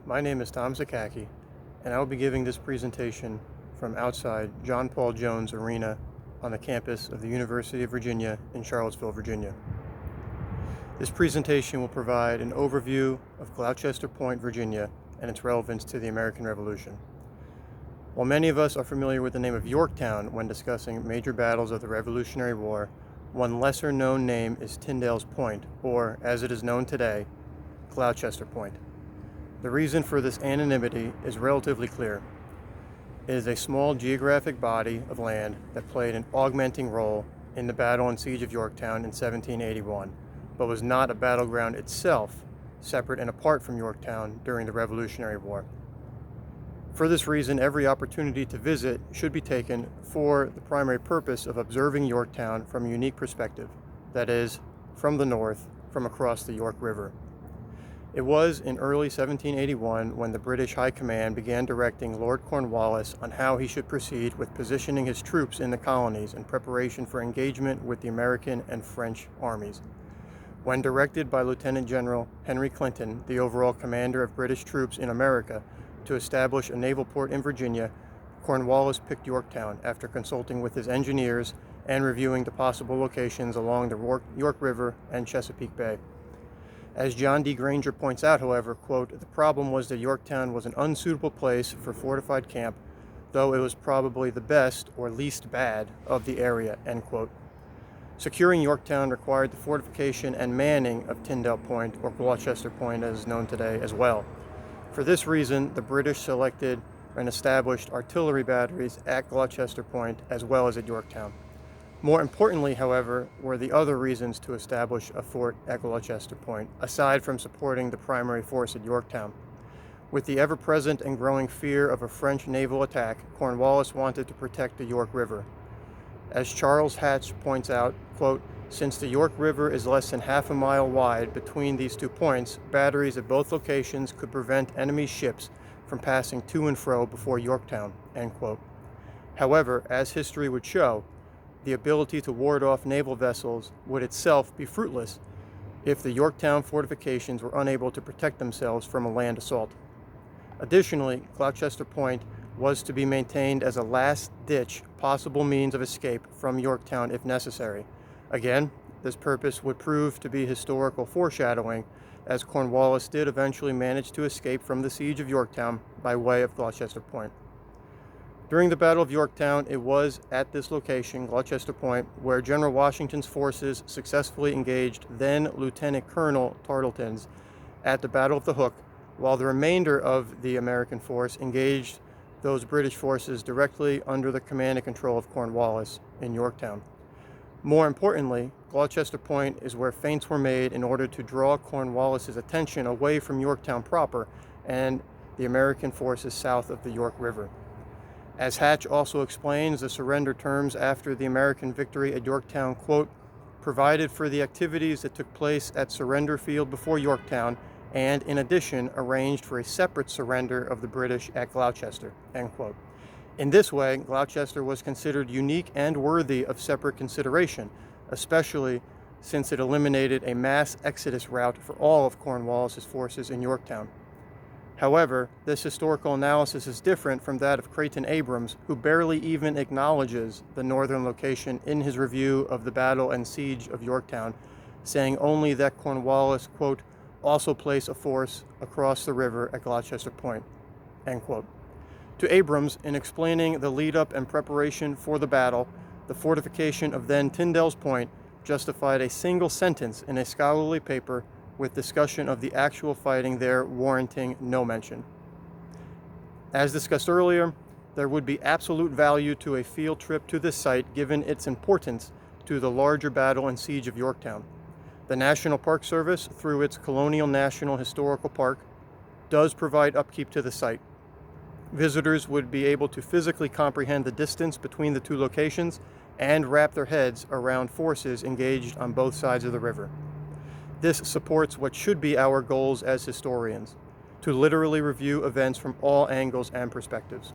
My name is Tom Zakacki, and I will be giving this presentation from outside John Paul Jones Arena on the campus of the University of Virginia in Charlottesville, Virginia. This presentation will provide an overview of Gloucester Point, Virginia, and its relevance to the American Revolution. While many of us are familiar with the name of Yorktown when discussing major battles of the Revolutionary War, one lesser-known name is Tyndale's Point, or, as it is known today, Gloucester Point. The reason for this anonymity is relatively clear. It is a small geographic body of land that played an augmenting role in the battle and siege of Yorktown in 1781, but was not a battleground itself, separate and apart from Yorktown during the Revolutionary War. For this reason, every opportunity to visit should be taken for the primary purpose of observing Yorktown from a unique perspective, that is, from the north, from across the York River. It was in early 1781 when the British High Command began directing Lord Cornwallis on how he should proceed with positioning his troops in the colonies in preparation for engagement with the American and French armies. When directed by Lieutenant General Henry Clinton, the overall commander of British troops in America, to establish a naval port in Virginia, Cornwallis picked Yorktown after consulting with his engineers and reviewing the possible locations along the York River and Chesapeake Bay. As John D. Granger points out, however, quote, "The problem was that Yorktown was an unsuitable place for fortified camp, though it was probably the best or least bad of the area," end quote. Securing Yorktown required the fortification and manning of Tyndale Point, or Gloucester Point as is known today, as well. For this reason, the British selected and established artillery batteries at Gloucester Point as well as at Yorktown. More importantly, however, were the other reasons to establish a fort at Gloucester Point, aside from supporting the primary force at Yorktown. With the ever-present and growing fear of a French naval attack, Cornwallis wanted to protect the York River. As Charles Hatch points out, quote, "Since the York River is less than half a mile wide between these 2 points, batteries at both locations could prevent enemy ships from passing to and fro before Yorktown," end quote. However, as history would show, the ability to ward off naval vessels would itself be fruitless if the Yorktown fortifications were unable to protect themselves from a land assault. Additionally, Gloucester Point was to be maintained as a last-ditch possible means of escape from Yorktown if necessary. Again, this purpose would prove to be historical foreshadowing, as Cornwallis did eventually manage to escape from the siege of Yorktown by way of Gloucester Point. During the Battle of Yorktown, it was at this location, Gloucester Point, where General Washington's forces successfully engaged then Lieutenant Colonel Tarleton's at the Battle of the Hook, while the remainder of the American force engaged those British forces directly under the command and control of Cornwallis in Yorktown. More importantly, Gloucester Point is where feints were made in order to draw Cornwallis's attention away from Yorktown proper and the American forces south of the York River. As Hatch also explains, the surrender terms after the American victory at Yorktown, quote, "provided for the activities that took place at Surrender Field before Yorktown, and in addition arranged for a separate surrender of the British at Gloucester," end quote. In this way, Gloucester was considered unique and worthy of separate consideration, especially since it eliminated a mass exodus route for all of Cornwallis's forces in Yorktown. However, this historical analysis is different from that of Creighton Abrams, who barely even acknowledges the northern location in his review of the battle and siege of Yorktown, saying only that Cornwallis, quote, "also placed a force across the river at Gloucester Point," end quote. To Abrams, in explaining the lead-up and preparation for the battle, the fortification of then Tyndale's Point justified a single sentence in a scholarly paper with discussion of the actual fighting there warranting no mention. As discussed earlier, there would be absolute value to a field trip to this site given its importance to the larger battle and siege of Yorktown. The National Park Service, through its Colonial National Historical Park, does provide upkeep to the site. Visitors would be able to physically comprehend the distance between the 2 locations and wrap their heads around forces engaged on both sides of the river. This supports what should be our goals as historians, to literally review events from all angles and perspectives.